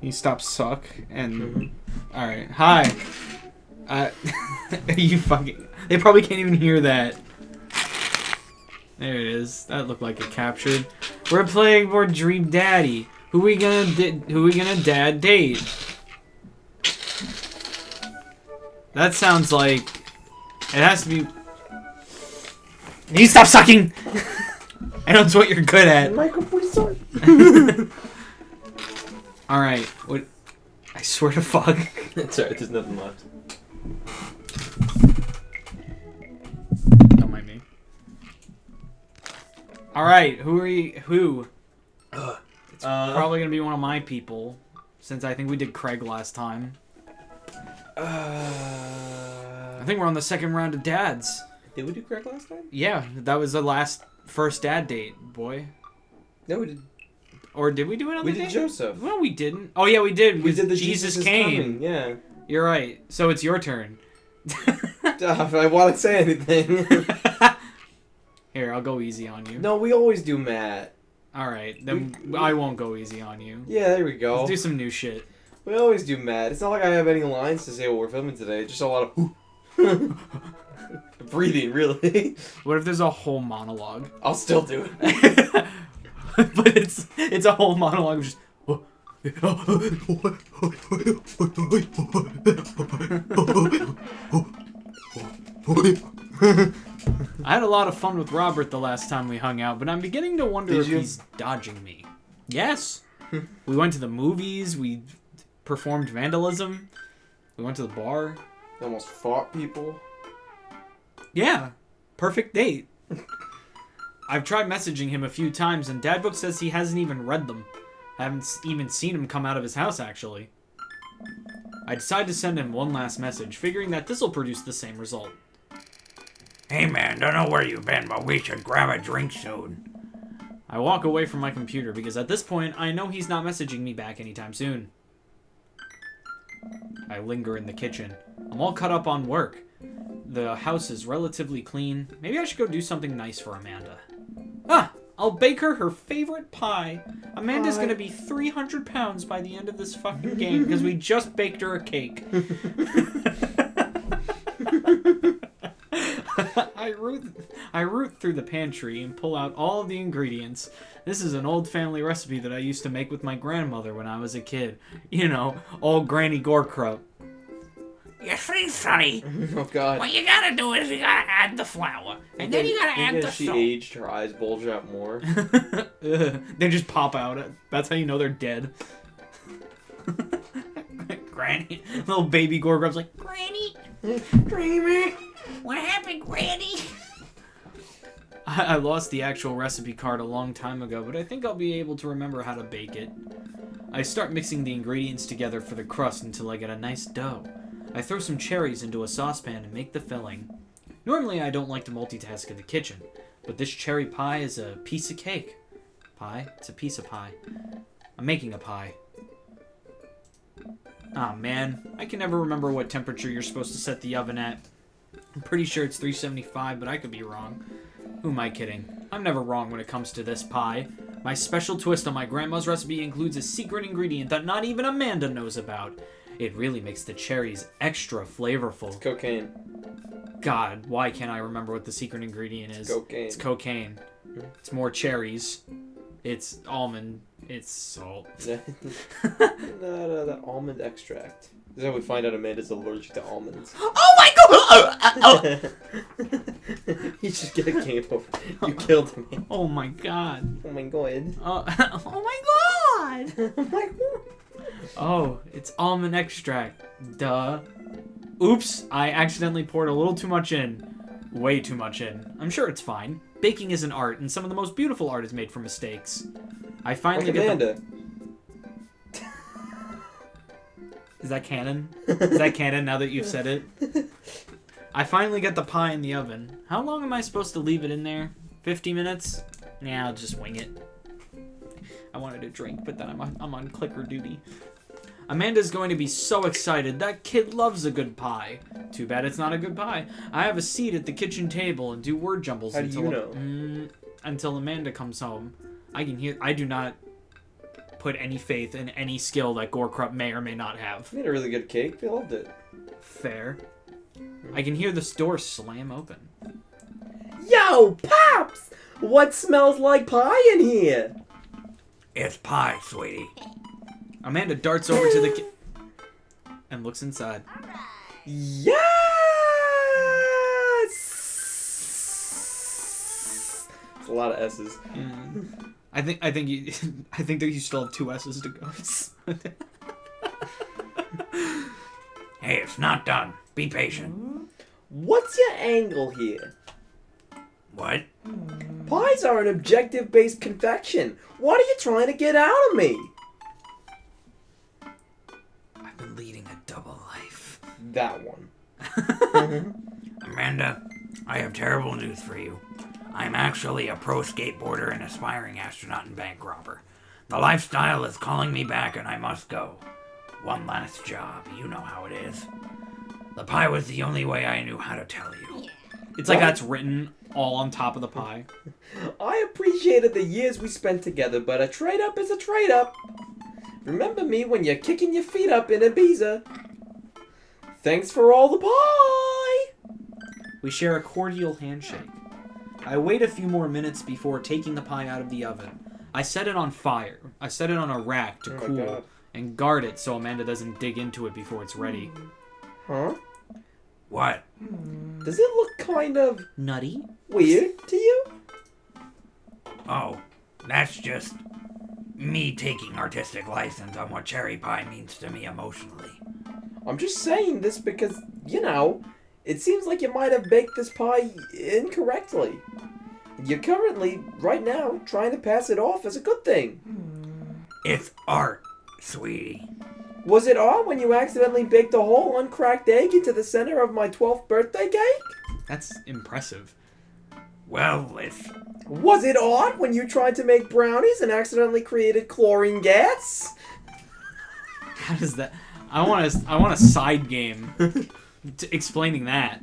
You stop suck and... Alright, hi. You fucking... They probably can't even hear that. There it is. That looked like it captured. We're playing more Dream Daddy. Who we gonna dad date? That sounds like... It has to be... You stop sucking! I know it's what you're good at. Michael, please don't. Alright, what... I swear to fuck. It's alright, there's nothing left. Don't mind me. Alright, who are you... Who? It's probably gonna be one of my people, since I think we did Craig last time. I think we're on the second round of dads. Did we do Craig last time? Yeah, that was the first dad date, boy. No, we did. Or did we do another date? We did Joseph. No, we didn't. Oh, yeah, we did. We did the Jesus came. Yeah. You're right. So it's your turn. If I want to say anything. Here, I'll go easy on you. No, we always do Matt. Alright, then I won't go easy on you. Yeah, there we go. Let's do some new shit. We always do Matt. It's not like I have any lines to say while we're filming today. Just a lot of breathing, really. What if there's a whole monologue? I'll still do it. But it's a whole monologue of just... I had a lot of fun with Robert the last time we hung out, but I'm beginning to wonder if he's dodging me. Yes. We went to the movies, we performed vandalism, we went to the bar. Almost fought people. Yeah. Perfect date. I've tried messaging him a few times, and Dadbook says he hasn't even read them. I haven't even seen him come out of his house, actually. I decide to send him one last message, figuring that this will produce the same result. Hey man, don't know where you've been, but we should grab a drink soon. I walk away from my computer, because at this point, I know he's not messaging me back anytime soon. I linger in the kitchen. I'm all caught up on work. The house is relatively clean. Maybe I should go do something nice for Amanda. Ah! I'll bake her favorite pie. Amanda's gonna be 300 pounds by the end of this fucking game because we just baked her a cake. I root through the pantry and pull out all of the ingredients. This is an old family recipe that I used to make with my grandmother when I was a kid. You know, old Granny Gorkrup. You see, Sonny? Oh, God. What you gotta do is you gotta add the flour. And then you gotta add the she salt. aged, her eyes bulge out more. They just pop out. That's how you know they're dead. Granny. Little baby Gorkrup's like, Granny? Granny? What happened, Granny? I lost the actual recipe card a long time ago, but I think I'll be able to remember how to bake it. I start mixing the ingredients together for the crust until I get a nice dough. I throw some cherries into a saucepan and make the filling. Normally I don't like to multitask in the kitchen, but this cherry pie is a piece of cake. Pie? It's a piece of pie. I'm making a pie. Aw, man. I can never remember what temperature you're supposed to set the oven at. I'm pretty sure it's 375, but I could be wrong. Who am I kidding? I'm never wrong when it comes to this pie. My special twist on my grandma's recipe includes a secret ingredient that not even Amanda knows about. It really makes the cherries extra flavorful. It's cocaine. God, why can't I remember what the secret ingredient is? Cocaine. It's cocaine. It's more cherries. It's almond. It's salt. No, the almond extract. This is how we find out Amanda's allergic to almonds. Oh my god! You just get a game over. You killed me. Oh my god. Oh my god. Oh my god! Oh my god. Oh, it's almond extract. Duh. Oops, I accidentally poured a little too much in. Way too much in. I'm sure it's fine. Baking is an art, and some of the most beautiful art is made from mistakes. I finally get Amanda. Is that canon? Is that canon now that you've said it? I finally get the pie in the oven. How long am I supposed to leave it in there? 50 minutes? Yeah, I'll just wing it. I wanted a drink, but then I'm on clicker duty. Amanda's going to be so excited. That kid loves a good pie. Too bad it's not a good pie. I have a seat at the kitchen table and do word jumbles until Amanda comes home. I can hear. I do not put any faith in any skill that Gorkrup may or may not have. Made a really good cake. They loved it. Fair. I can hear this door slam open. Yo, Pops! What smells like pie in here? It's pie, sweetie. Amanda darts over to the and looks inside. Yes! It's a lot of S's. Yeah. I think that you still have 2 S's to go. Hey, it's not done. Be patient. What's your angle here? What? Pies are an objective-based confection. What are you trying to get out of me? I've been leading a double life. That one. Amanda, I have terrible news for you. I'm actually a pro skateboarder and aspiring astronaut and bank robber. The lifestyle is calling me back and I must go. One last job, you know how it is. The pie was the only way I knew how to tell you. It's like that's written all on top of the pie. I appreciated the years we spent together, but a trade-up is a trade-up. Remember me when you're kicking your feet up in Ibiza. Thanks for all the pie! We share a cordial handshake. I wait a few more minutes before taking the pie out of the oven. I set it on fire. I set it on a rack to Oh my cool God. and guard it so Amanda doesn't dig into it before it's ready. Huh? What? Does it look kind of Nutty? weird to you? Oh, that's just me taking artistic license on what cherry pie means to me emotionally. I'm just saying this because, you know, it seems like you might have baked this pie incorrectly. You're currently, right now, trying to pass it off as a good thing. It's art, sweetie. Was it odd when you accidentally baked a whole uncracked egg into the center of my 12th birthday cake? That's impressive. Well, it's... Was it odd when you tried to make brownies and accidentally created chlorine gas? How does that... I want a side game explaining that.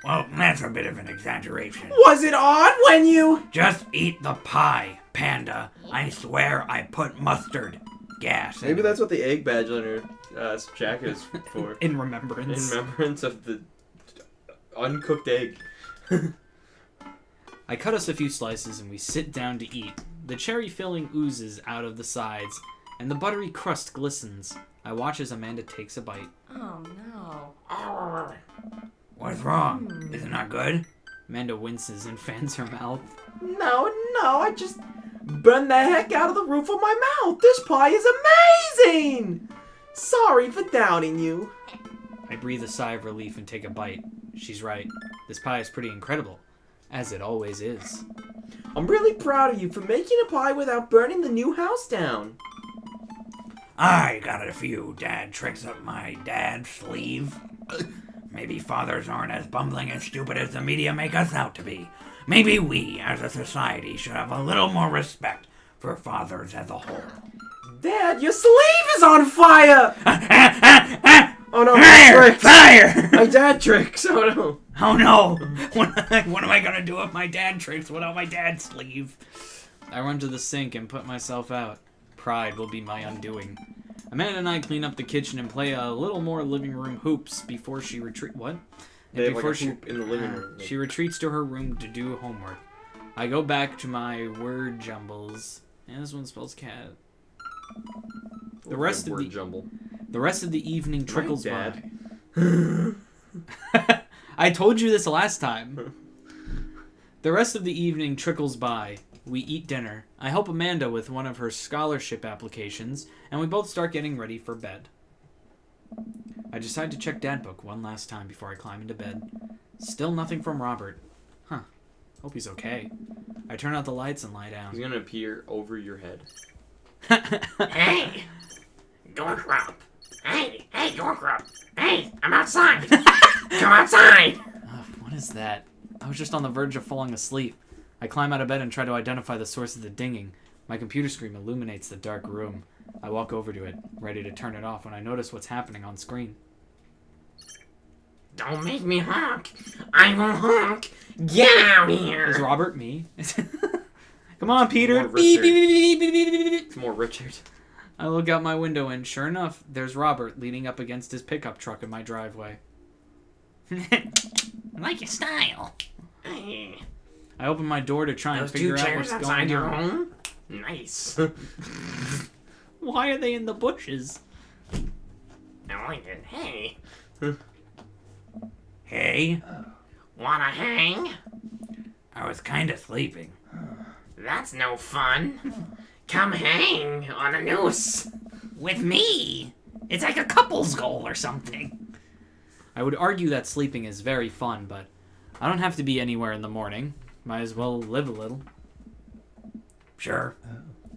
Well, that's a bit of an exaggeration. Was it odd when you... Just eat the pie, Panda. I swear I put mustard gas in Maybe it. that's what the egg badge on her jacket is for. In In remembrance. remembrance of the uncooked egg. I cut us a few slices and we sit down to eat. The cherry filling oozes out of the sides, and the buttery crust glistens. I watch as Amanda takes a bite. Oh no. What's wrong? Is it not good? Amanda winces and fans her mouth. No, I just burned the heck out of the roof of my mouth. This pie is amazing! Sorry for doubting you. I breathe a sigh of relief and take a bite. She's right. This pie is pretty incredible, as it always is. I'm really proud of you for making a pie without burning the new house down. I got a few dad tricks up my dad's sleeve. Maybe fathers aren't as bumbling and stupid as the media make us out to be. Maybe we, as a society, should have a little more respect for fathers as a whole. Dad, your sleeve is on fire! Oh no, my Fire! tricks! Fire! My dad tricks! Oh no. Oh no! What am I gonna do with my dad tricks without my dad's sleeve? I run to the sink and put myself out. Pride will be my undoing. Amanda and I clean up the kitchen and play a little more living room hoops before she What? They have like Before a hoop in the living room. She retreats to her room to do homework. I go back to my word jumbles. And this one spells cat. The rest of word jumble. The rest of the evening trickles Dad. by. I told you this last time. The rest of the evening trickles by. We eat dinner. I help Amanda with one of her scholarship applications, and we both start getting ready for bed. I decide to check Dad Book one last time before I climb into bed. Still nothing from Robert. Huh. Hope he's okay. I turn out the lights and lie He's down. gonna appear over your head. Hey! Gorkrup! Hey, Gorkrup! Hey, I'm outside! Come outside! What is that? I was just on the verge of falling asleep. I climb out of bed and try to identify the source of the dinging. My computer screen illuminates the dark room. I walk over to it, ready to turn it off when I notice what's happening on screen. Don't make me honk! I will honk! Get out here! Is Robert me? Come on, Peter! More Beep, Richard. beep, beep, beep, beep, beep, beep. It's more Richard. I look out my window and sure enough, there's Robert leaning up against his pickup truck in my driveway. I like your style. I open my door to try and Those figure two out chairs what's outside going your on. home? Nice. Why are they in the bushes? I like it. Hey. Hey. Wanna hang? I was kinda sleeping. That's no fun. Come hang on a noose. With me. It's like a couple's goal or something. I would argue that sleeping is very fun, but I don't have to be anywhere in the morning. Might as well live a little. Sure.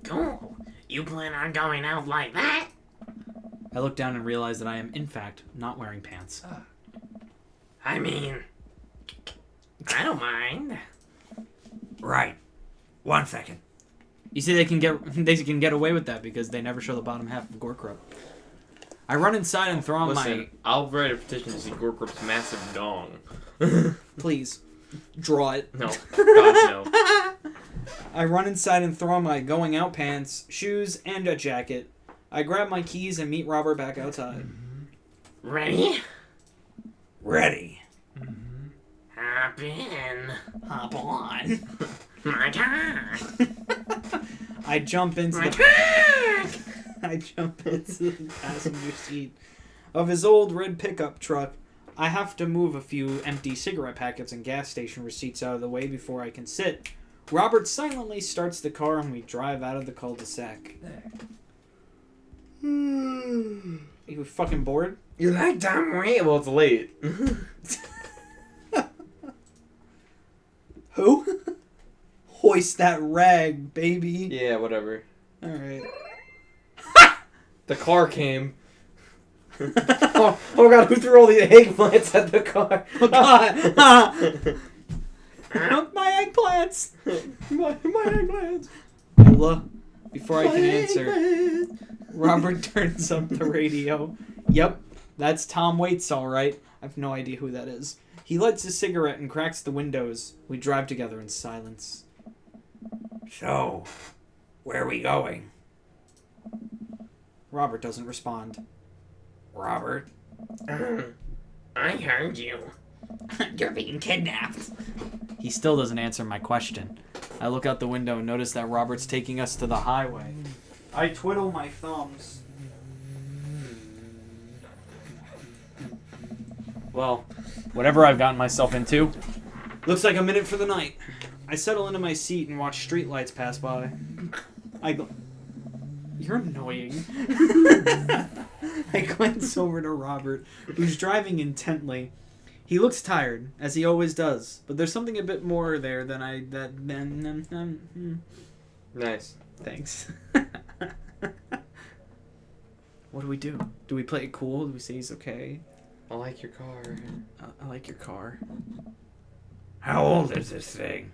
Cool. You plan on going out like that? I look down and realize that I am, in fact, not wearing pants. I mean, I don't mind. Right. 1 second. You see, they can get away with that because they never show the bottom half of Gorkrup. I run inside and throw on Listen, I'll write a petition to see Gorkrup's massive dong. Please, draw it. No. God, no. I run inside and throw on my going out pants, shoes, and a jacket. I grab my keys and meet Robert back outside. Ready? Ready. Hop in. Hop on. My car. I jump into My the car. passenger seat of his old red pickup truck. I have to move a few empty cigarette packets and gas station receipts out of the way before I can sit. Robert silently starts the car and we drive out of the cul-de-sac. You fucking bored? You like Tom Wait? Well, it's late. Who? Hoist that rag, baby. Yeah, whatever. Alright. The car came. oh god, who threw all the eggplants at the car? Oh god! My eggplants! my eggplants. Ella, before I can answer, Robert turns up the radio. Yep, that's Tom Waits, alright. I have no idea who that is. He lights a cigarette and cracks the windows. We drive together in silence. So, where are we going? Robert doesn't respond. Robert? I heard you. You're being kidnapped. He still doesn't answer my question. I look out the window and notice that Robert's taking us to the highway. I twiddle my thumbs. Well, whatever I've gotten myself into. Looks like a minute for the night. I settle into my seat and watch streetlights pass by. I go... You're annoying. I glance over to Robert, who's driving intently. He looks tired, as he always does, but there's something a bit more there than Nice. Thanks. What do we do? Do we play it cool? Do we say he's okay? I like your car. I like your car. How old is this thing?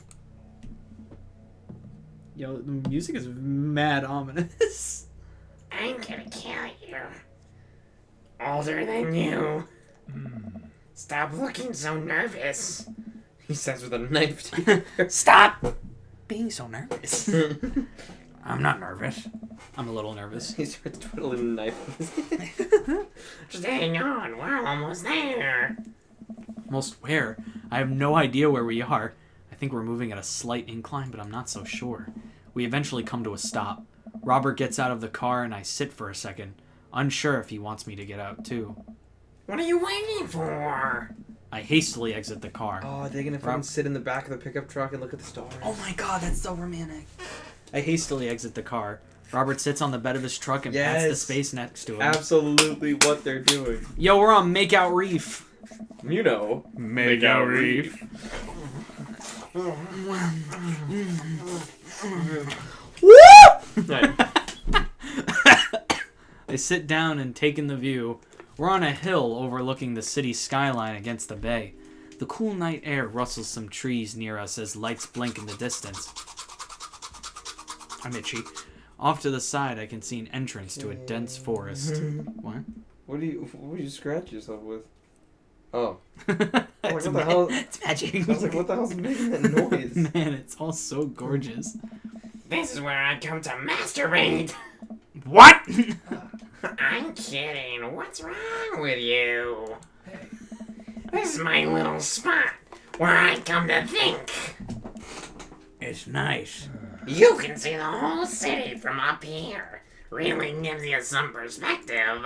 Yo, the music is mad ominous. I'm gonna kill you. Older than you. Stop looking so nervous. He says with a knife to you. Stop Being so nervous. I'm not nervous. I'm a little nervous. He starts twiddling the knife. Just hang on, we're almost there. Almost where? I have no idea where we are. I think we're moving at a slight incline, but I'm not so sure. We eventually come to a stop. Robert gets out of the car and I sit for a second, unsure if he wants me to get out too. What are you waiting for? I hastily exit the car. Oh, are they gonna fucking sit in the back of the pickup truck and look at the stars? Oh my god, that's so romantic. I hastily exit the car. Robert sits on the bed of his truck and pats the Yes. space next to him. Absolutely what they're doing. Yo, we're on Makeout Reef. You know. Makeout Reef. Right. I sit down and take in the view. We're on a hill overlooking the city skyline against the bay. The cool night air rustles some trees near us as lights blink in the distance. I'm itchy. Off to the side, I can see an entrance to a dense forest. What? What do you scratch yourself with? Oh. It's what the hell? It's magic. I was like, what the hell's making that noise? Man, it's all so gorgeous. This is where I come to masturbate. What? I'm kidding. What's wrong with you? This is my little spot where I come to think. It's nice. You can see the whole city from up here. Really gives you some perspective.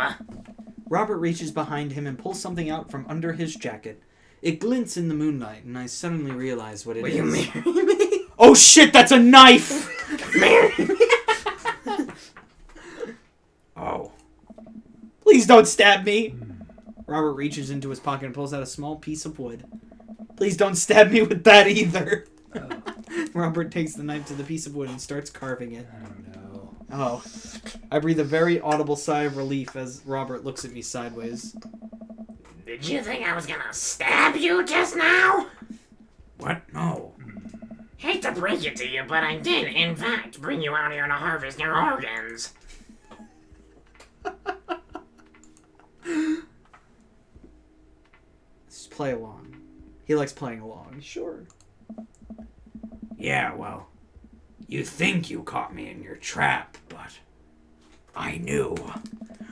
Robert reaches behind him and pulls something out from under his jacket. It glints in the moonlight, and I suddenly realize what it Will is. you marry me? Oh shit, that's a knife! Marry me? Oh. Please don't stab me! Robert reaches into his pocket and pulls out a small piece of wood. Please don't stab me with that either! Robert takes the knife to the piece of wood and starts carving it. Oh. I breathe a very audible sigh of relief as Robert looks at me sideways. Did you think I was gonna stab you just now? What? No. Hate to break it to you, but I did, in fact, bring you out here to harvest your organs. Just play along. He likes playing along. Sure. Yeah, well, you think you caught me in your trap, but I knew.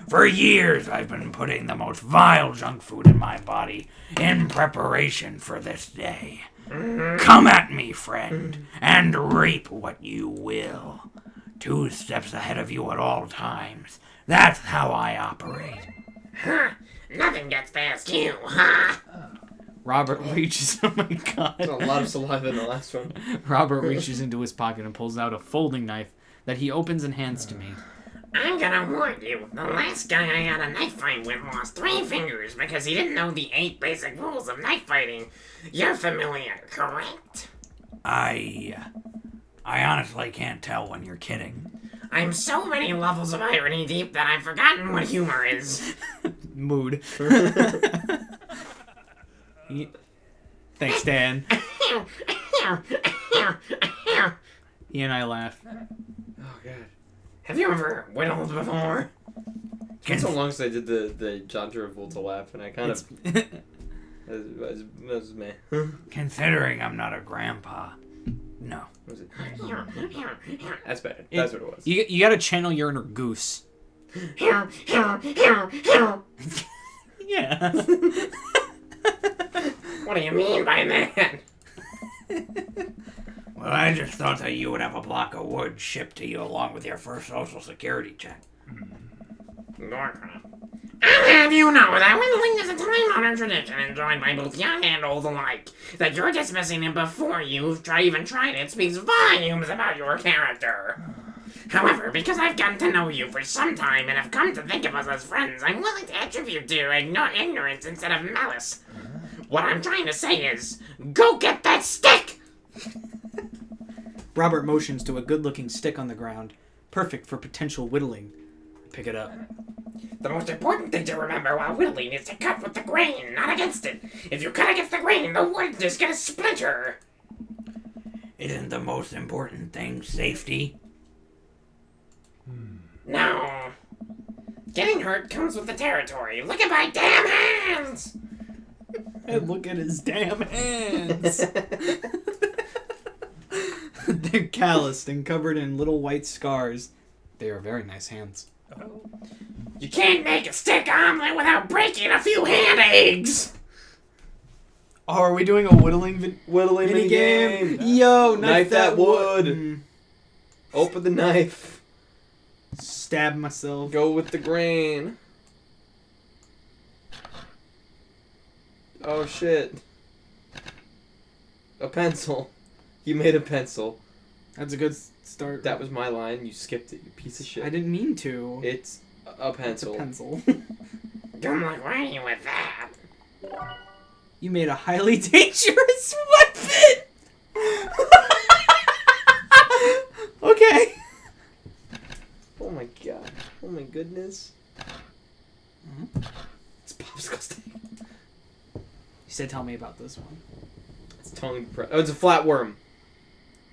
For years, I've been putting the most vile junk food in my body in preparation for this day. Come at me, friend, and reap what you will. 2 steps ahead of you at all times. That's how I operate. Huh? Nothing gets past you, huh? Robert reaches... Oh my god. There's a lot of saliva in the last one. Robert reaches into his pocket and pulls out a folding knife that he opens and hands to me. I'm gonna warn you, the last guy I had a knife fight with lost 3 fingers because he didn't know the 8 basic rules of knife fighting. You're familiar, correct? I honestly can't tell when you're kidding. I'm so many levels of irony deep that I've forgotten what humor is. Mood. Thanks, Dan. He and I laugh. Oh god. Have you ever whittled before? It's been so long since I did the John Travolta laugh, and I kind of... It was meh. Considering I'm not a grandpa. No. What was it? That's better. That's what it was. You gotta channel your inner goose. Yeah. What do you mean by that? Well, I just thought that you would have a block of wood shipped to you along with your first social security check. Gorkrup. I'll have you know that Whittling is a time-honored tradition enjoyed by both young and old alike. That you're dismissing it before you've even tried it speaks volumes about your character. However, because I've gotten to know you for some time and have come to think of us as friends, I'm willing to attribute to you ignorance instead of malice. What I'm trying to say is, go get that stick! Robert motions to a good-looking stick on the ground, perfect for potential whittling. Pick it up. The most important thing to remember while whittling is to cut with the grain, not against it. If you cut against the grain, the wood is gonna splinter. Isn't the most important thing safety? No. Getting hurt comes with the territory. Look at my damn hands! And look at his damn hands! They're calloused and covered in little white scars. They are very nice hands. You can't make a stick omelet without breaking a few hand eggs! Oh, are we doing a whittling Whittling mini game? minigame. Yo, Knife that wood. Mm. Open the knife. Stab myself. Go with the grain. Oh shit. A pencil. You made a pencil. That's a good start. That was my line. You skipped it, you piece of shit. I didn't mean to. It's a It's pencil. a pencil. Good luck writing with that. You made a highly dangerous weapon! Okay. Oh my god. Oh my goodness. It's popsicle stick. You said tell me about this one. It's tongue depressed. Oh, it's a flatworm.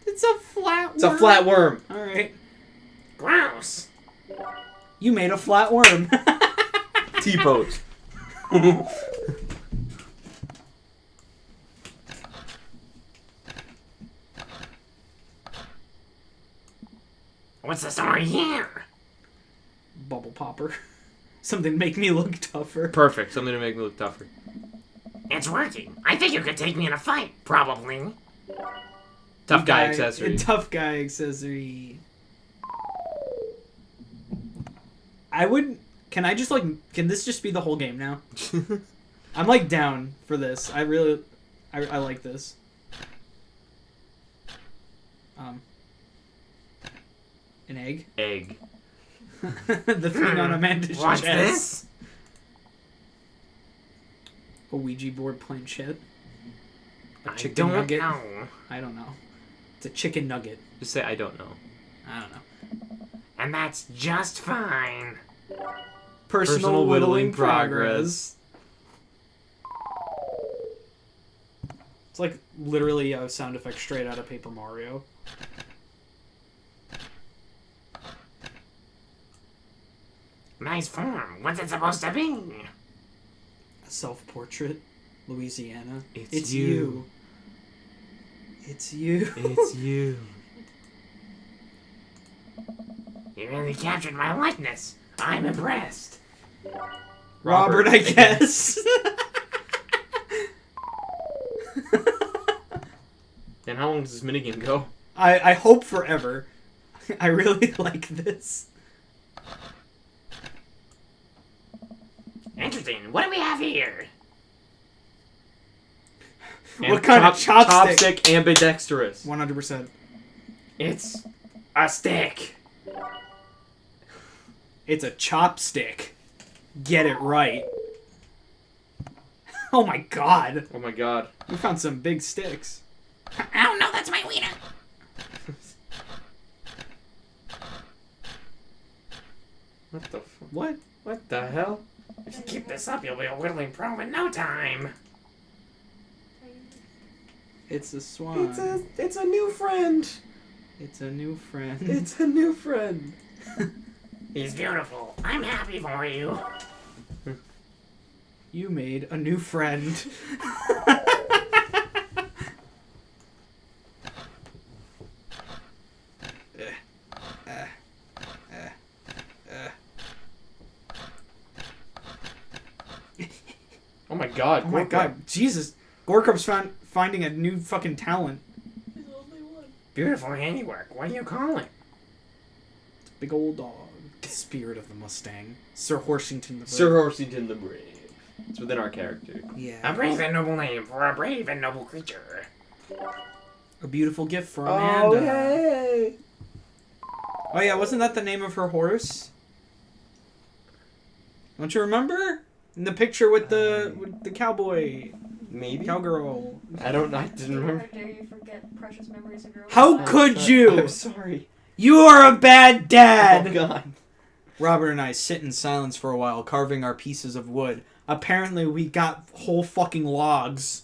It's a flat It's a flatworm. Alright. Gross. You made a flat worm. T-pose. What's the story here? bubble popper. Something to make me look tougher. Perfect. Something to make me look tougher. It's working. I think you could take me in a fight, probably. Tough guy accessory. Tough guy accessory. I would... Can I just, like... Can this just be the whole game now? I'm, like, down for this. I really... I like this. An egg? Egg. The thing on Amanda's What's chest. this? A Ouija board playing shit. A I chicken don't nugget. know. I don't know. It's a chicken nugget. Just say I don't know. I don't know. And that's just fine. Personal whittling progress. It's like literally a sound effect straight out of Paper Mario. Nice form. What's it supposed to be? A self-portrait. Louisiana. It's you. It's you. It's you. You really captured my likeness. I'm impressed. Robert, I guess. And how long does this minigame go? I hope forever. I really like this. Interesting. What do we have here? What kind of chopstick? Chopstick ambidextrous. 100%. It's a stick. It's a chopstick. Get it right. Oh my god. Oh my god. We found some big sticks. Oh no, that's my wiener. What the What? What the hell? If you keep this up, you'll be a whittling pro in no time. It's a swan. It's a new friend. It's a new friend. It's a new friend. He's beautiful. I'm happy for you. You made a new friend. Oh my god. Oh my Gorkrup. god. Jesus. Gorkrup's finding a new fucking talent. Beautiful handiwork. What do you call it? It's a big old dog. The spirit of the Mustang. Sir Horsington the Brave. Sir Horsington the Brave. It's within our character. Yeah. A brave and noble name for a brave and noble creature. A beautiful gift for Amanda. Oh, hey! Oh yeah, wasn't that the name of her horse? Don't you remember? In the picture with the cowboy, Maybe? cowgirl. I didn't remember. How dare you forget precious memories of your life? How could you? I'm sorry. You are a bad dad! Oh god. Robert and I sit in silence for a while, carving our pieces of wood. Apparently we got whole fucking logs.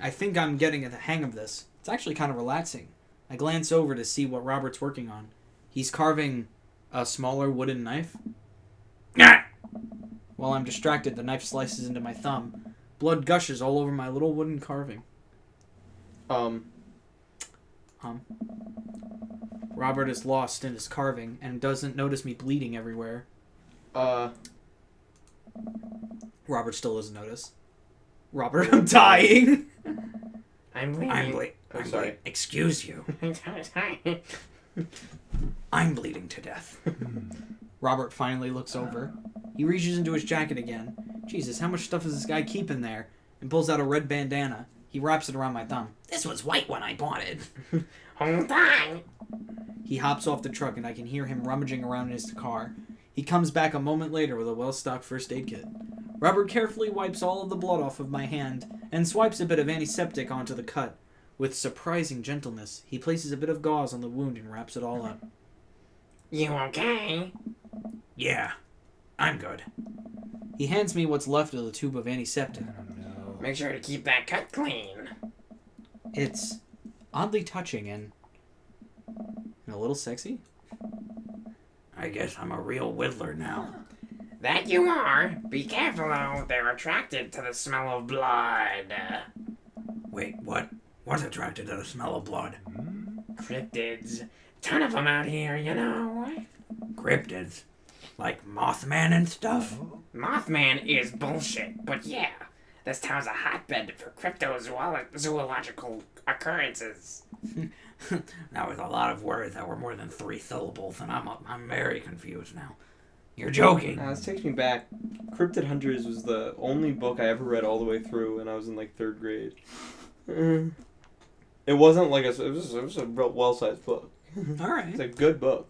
I think I'm getting the hang of this. It's actually kind of relaxing. I glance over to see what Robert's working on. He's carving a smaller wooden knife. While I'm distracted, the knife slices into my thumb. Blood gushes all over my little wooden carving. Robert is lost in his carving and doesn't notice me bleeding everywhere. Robert still doesn't notice. Robert, I'm dying! I'm bleeding. I'm sorry. Excuse you. I'm bleeding to death. Robert finally looks over. He reaches into his jacket again. Jesus, how much stuff does this guy keep in there? And pulls out a red bandana. He wraps it around my thumb. This was white when I bought it. Hold on. He hops off the truck and I can hear him rummaging around in his car. He comes back a moment later with a well-stocked first aid kit. Robert carefully wipes all of the blood off of my hand and swipes a bit of antiseptic onto the cut. With surprising gentleness, he places a bit of gauze on the wound and wraps it all up. You okay? Yeah, I'm good. He hands me what's left of the tube of antiseptic. Make sure to keep that cut clean. It's oddly touching and a little sexy. I guess I'm a real whittler now. That you are. Be careful though. They're attracted to the smell of blood. Wait, what? What's attracted to the smell of blood? Cryptids. Ton of them out here, you know. Cryptids? Like Mothman and stuff? Mothman is bullshit, but yeah. This town's a hotbed for cryptozoological occurrences. That was a lot of words that were more than 3 syllables, and I'm very confused now. You're joking. This takes me back. Cryptid Hunters was the only book I ever read all the way through, and I was in like 3rd grade. It wasn't like it was a real well-sized book. Alright. It's a good book.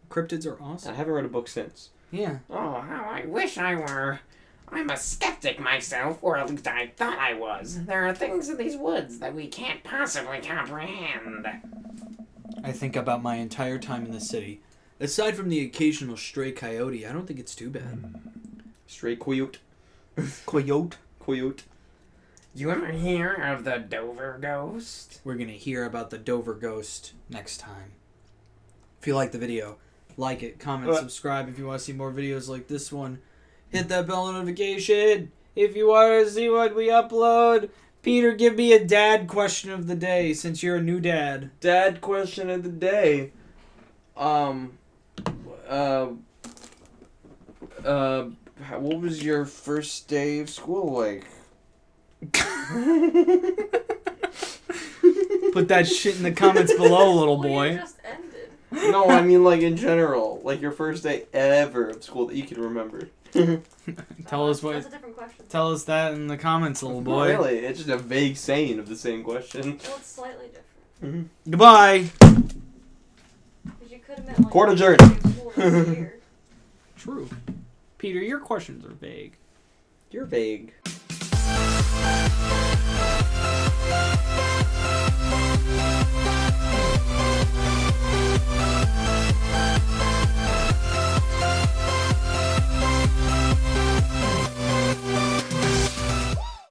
Cryptids are awesome. I haven't read a book since. Yeah. Oh, how I wish I were. I'm a skeptic myself, or at least I thought I was. There are things in these woods that we can't possibly comprehend. I think about my entire time in the city. Aside from the occasional stray coyote, I don't think it's too bad. Stray coyote. Coyote? Coyote. You ever hear of the Dover ghost? We're gonna hear about the Dover ghost next time. If you like the video, like it, comment, subscribe if you want to see more videos like this one. Hit that bell notification if you want to see what we upload. Peter, give me a dad question of the day since you're a new dad. Dad question of the day. What was your first day of school like? Put that shit in the comments below, little Well, boy. you just ended. No, I mean like in general. Like your first day ever of school that you can remember. Tell us what. That's a different question. Tell us that in the comments, little Not boy. really, it's just a vague saying of the same question. Well, it's slightly different. Goodbye. Because you could have meant like Court adjourned. school this year. True. Peter, your questions are vague. You're vague.